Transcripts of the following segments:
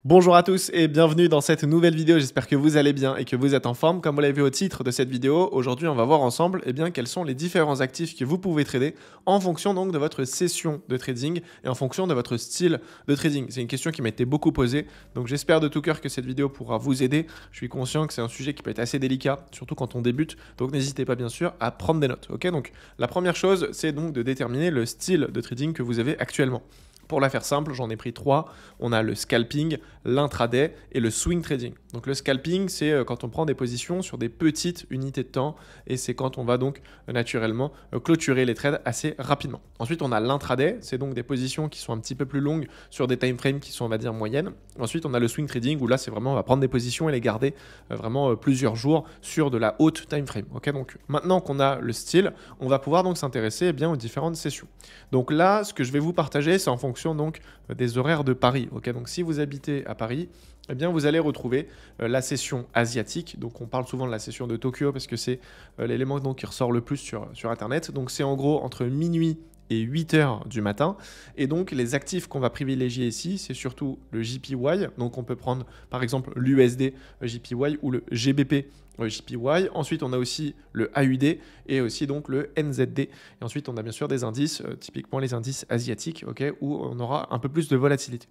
Bonjour à tous et bienvenue dans cette nouvelle vidéo, j'espère que vous allez bien et que vous êtes en forme. Comme vous l'avez vu au titre de cette vidéo, aujourd'hui on va voir ensemble quels sont les différents actifs que vous pouvez trader en fonction donc de votre session de trading et en fonction de votre style de trading. C'est une question qui m'a été beaucoup posée, donc j'espère de tout cœur que cette vidéo pourra vous aider. Je suis conscient que c'est un sujet qui peut être assez délicat, surtout quand on débute, donc n'hésitez pas bien sûr à prendre des notes. Ok, donc la première chose c'est donc de déterminer le style de trading que vous avez actuellement. Pour la faire simple, j'en ai pris trois. On a le scalping, l'intraday et le swing trading. Donc le scalping, c'est quand on prend des positions sur des petites unités de temps et c'est quand on va donc naturellement clôturer les trades assez rapidement. Ensuite, on a l'intraday, c'est donc des positions qui sont un petit peu plus longues sur des time frames qui sont, on va dire, moyennes. Ensuite, on a le swing trading où là, c'est vraiment, on va prendre des positions et les garder vraiment plusieurs jours sur de la haute time frame. Ok, donc maintenant qu'on a le style, on va pouvoir donc s'intéresser aux différentes sessions. Donc là, ce que je vais vous partager, c'est en fonction donc des horaires de Paris. Ok, donc si vous habitez à Paris, eh bien vous allez retrouver la session asiatique. Donc on parle souvent de la session de Tokyo parce que c'est l'élément donc qui ressort le plus sur Internet. Donc c'est en gros entre minuit et 8 heures du matin. Et donc, les actifs qu'on va privilégier ici, c'est surtout le JPY. Donc, on peut prendre par exemple l'USD JPY ou le GBP JPY. Ensuite, on a aussi le AUD et aussi donc le NZD. Et ensuite, on a bien sûr des indices, typiquement les indices asiatiques, okay, où on aura un peu plus de volatilité.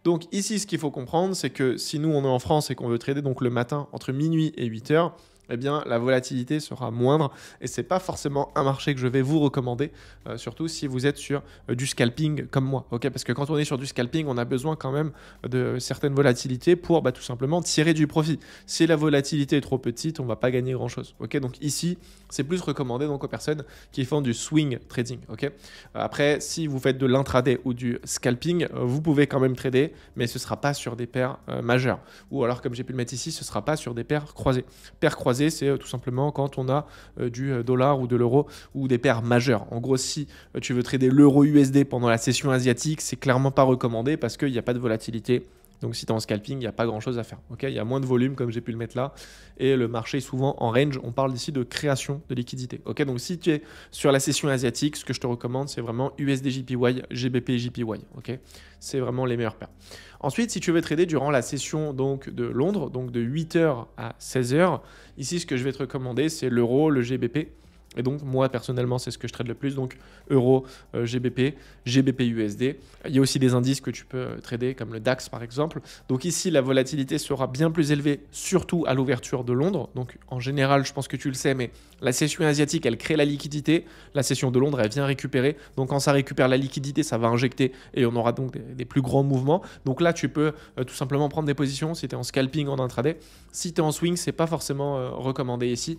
Donc ici, ce qu'il faut comprendre, c'est que si nous, on est en France et qu'on veut trader donc le matin entre minuit et 8 heures, eh bien, la volatilité sera moindre et ce n'est pas forcément un marché que je vais vous recommander, surtout si vous êtes sur du scalping comme moi. Okay, parce que quand on est sur du scalping, on a besoin quand même de certaines volatilités pour tout simplement tirer du profit. Si la volatilité est trop petite, on ne va pas gagner grand-chose. Okay, donc ici, c'est plus recommandé donc aux personnes qui font du swing trading. Okay, après, si vous faites de l'intraday ou du scalping, vous pouvez quand même trader, mais ce ne sera pas sur des paires majeures. Ou alors, comme j'ai pu le mettre ici, ce ne sera pas sur des paires croisées. Paires croisées, c'est tout simplement quand on a du dollar ou de l'euro ou des paires majeures. En gros, si tu veux trader l'euro USD pendant la session asiatique, c'est clairement pas recommandé parce qu'il n'y a pas de volatilité. Donc si tu es en scalping, il n'y a pas grand chose à faire. Okay, il y a moins de volume comme j'ai pu le mettre là. Et le marché est souvent en range. On parle ici de création de liquidité. Okay, donc si tu es sur la session asiatique, ce que je te recommande, c'est vraiment USD JPY, GBP JPY. Okay, c'est vraiment les meilleures paires. Ensuite, si tu veux trader durant la session donc, de Londres, donc de 8h à 16h, ici ce que je vais te recommander, c'est l'euro, le GBP. Et donc, moi, personnellement, c'est ce que je trade le plus. Donc, euro, GBP, GBP USD. Il y a aussi des indices que tu peux trader, comme le DAX, par exemple. Donc ici, la volatilité sera bien plus élevée, surtout à l'ouverture de Londres. Donc, en général, je pense que tu le sais, mais la session asiatique, elle crée la liquidité. La session de Londres, elle vient récupérer. Donc, quand ça récupère la liquidité, ça va injecter et on aura donc des plus grands mouvements. Donc là, tu peux tout simplement prendre des positions si tu es en scalping, en intraday. Si tu es en swing, c'est pas forcément recommandé ici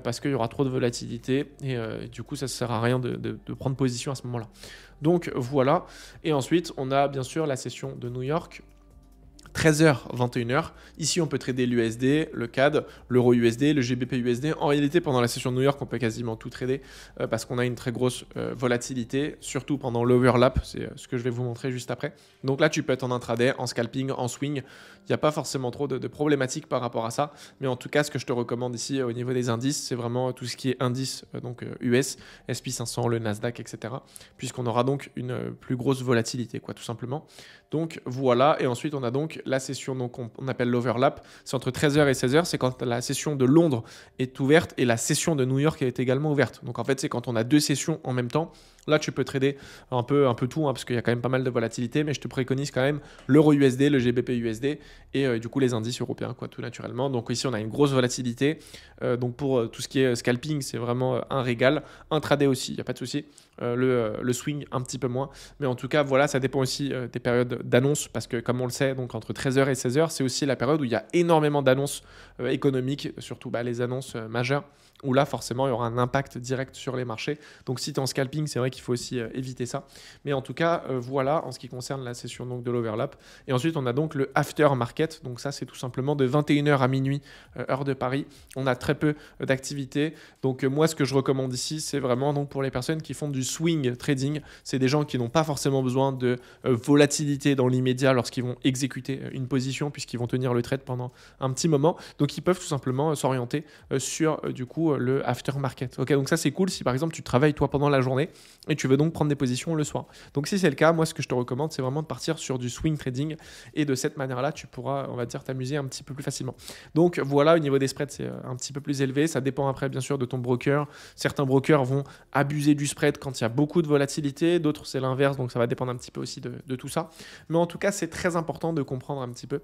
parce qu'il y aura trop de volatilité. Et du coup, ça ne sert à rien de prendre position à ce moment-là. Donc voilà. Et ensuite, on a bien sûr la session de New York. 13h, 21h. Ici, on peut trader l'USD, le CAD, l'euro USD, le GBP USD. En réalité, pendant la session de New York, on peut quasiment tout trader parce qu'on a une très grosse volatilité, surtout pendant l'overlap. C'est ce que je vais vous montrer juste après. Donc là, tu peux être en intraday, en scalping, en swing. Il n'y a pas forcément trop de problématiques par rapport à ça. Mais en tout cas, ce que je te recommande ici au niveau des indices, c'est vraiment tout ce qui est indice donc US, SP 500, le Nasdaq, etc. Puisqu'on aura donc une plus grosse volatilité, quoi, tout simplement. Donc voilà. Et ensuite, on a donc la session donc on appelle l'overlap, c'est entre 13h et 16h, c'est quand la session de Londres est ouverte et la session de New York est également ouverte. Donc en fait, c'est quand on a deux sessions en même temps. Là, tu peux trader un peu tout, parce qu'il y a quand même pas mal de volatilité, mais je te préconise quand même l'euro USD, le GBP USD et du coup les indices européens, quoi, tout naturellement. Donc ici, on a une grosse volatilité. Donc pour tout ce qui est scalping, c'est vraiment un régal. Intraday aussi, il n'y a pas de souci. Le swing, un petit peu moins. Mais en tout cas, voilà, ça dépend aussi des périodes d'annonce, parce que comme on le sait, donc entre 13h et 16h, c'est aussi la période où il y a énormément d'annonces économiques, surtout les annonces majeures, où là, forcément, il y aura un impact direct sur les marchés. Donc, si tu es en scalping, c'est vrai qu'il faut aussi éviter ça. Mais en tout cas, voilà, en ce qui concerne la session donc, de l'overlap. Et ensuite, on a donc le after market. Donc, ça, c'est tout simplement de 21h à minuit, heure de Paris. On a très peu d'activité. Donc, moi, ce que je recommande ici, c'est vraiment donc, pour les personnes qui font du swing trading. C'est des gens qui n'ont pas forcément besoin de volatilité dans l'immédiat lorsqu'ils vont exécuter une position, puisqu'ils vont tenir le trade pendant un petit moment. Donc, ils peuvent tout simplement s'orienter sur, du coup, surtout le aftermarket. Ok, donc ça c'est cool si par exemple tu travailles toi pendant la journée et tu veux donc prendre des positions le soir. Donc si c'est le cas, moi ce que je te recommande c'est vraiment de partir sur du swing trading et de cette manière-là tu pourras, on va dire, t'amuser un petit peu plus facilement. Donc voilà, au niveau des spreads c'est un petit peu plus élevé, ça dépend après bien sûr de ton broker. Certains brokers vont abuser du spread quand il y a beaucoup de volatilité, d'autres c'est l'inverse, donc ça va dépendre un petit peu aussi de tout ça. Mais en tout cas c'est très important de comprendre un petit peu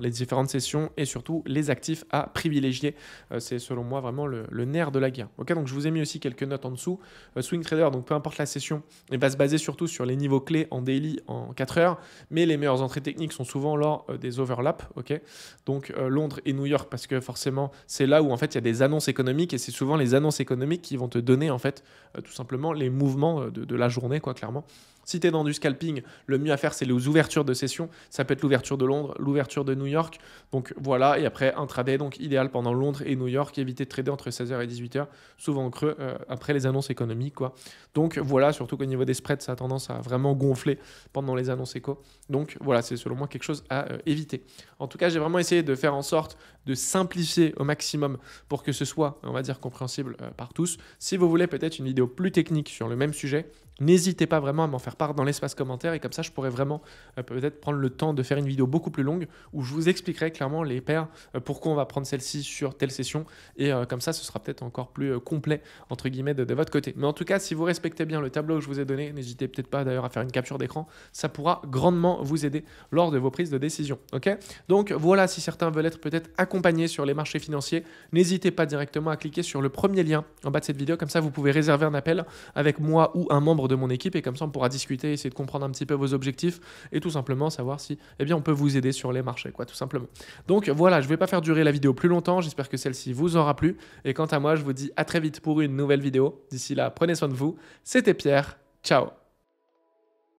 les différentes sessions et surtout les actifs à privilégier. C'est selon moi vraiment le nerf de la guerre. Ok, donc je vous ai mis aussi quelques notes en dessous. Swing trader, donc peu importe la session, il va se baser surtout sur les niveaux clés en daily en 4 heures, mais les meilleures entrées techniques sont souvent lors des overlaps. Ok, donc Londres et New York, parce que forcément c'est là où en fait il y a des annonces économiques et c'est souvent les annonces économiques qui vont te donner en fait tout simplement les mouvements de la journée, quoi, clairement. Si tu es dans du scalping, le mieux à faire, c'est les ouvertures de session. Ça peut être l'ouverture de Londres, l'ouverture de New York. Donc voilà, et après, intraday, donc idéal pendant Londres et New York. Éviter de trader entre 16h et 18h, souvent en creux, après les annonces économiques, quoi. Donc voilà, surtout qu'au niveau des spreads, ça a tendance à vraiment gonfler pendant les annonces éco. Donc voilà, c'est selon moi quelque chose à éviter. En tout cas, j'ai vraiment essayé de faire en sorte de simplifier au maximum pour que ce soit, on va dire, compréhensible par tous. Si vous voulez peut-être une vidéo plus technique sur le même sujet, n'hésitez pas vraiment à m'en faire part dans l'espace commentaire et comme ça je pourrais vraiment peut-être prendre le temps de faire une vidéo beaucoup plus longue où je vous expliquerai clairement les paires, pourquoi on va prendre celle-ci sur telle session et comme ça ce sera peut-être encore plus complet entre guillemets de votre côté. Mais en tout cas si vous respectez bien le tableau que je vous ai donné, n'hésitez peut-être pas d'ailleurs à faire une capture d'écran, ça pourra grandement vous aider lors de vos prises de décision. Ok, donc voilà, si certains veulent être peut-être accompagnés sur les marchés financiers, n'hésitez pas directement à cliquer sur le premier lien en bas de cette vidéo, comme ça vous pouvez réserver un appel avec moi ou un membre de mon équipe et comme ça on pourra discuter, essayer de comprendre un petit peu vos objectifs et tout simplement savoir si on peut vous aider sur les marchés, quoi, tout simplement. Donc voilà, je ne vais pas faire durer la vidéo plus longtemps, j'espère que celle-ci vous aura plu et quant à moi je vous dis à très vite pour une nouvelle vidéo. D'ici là, prenez soin de vous, c'était Pierre, ciao.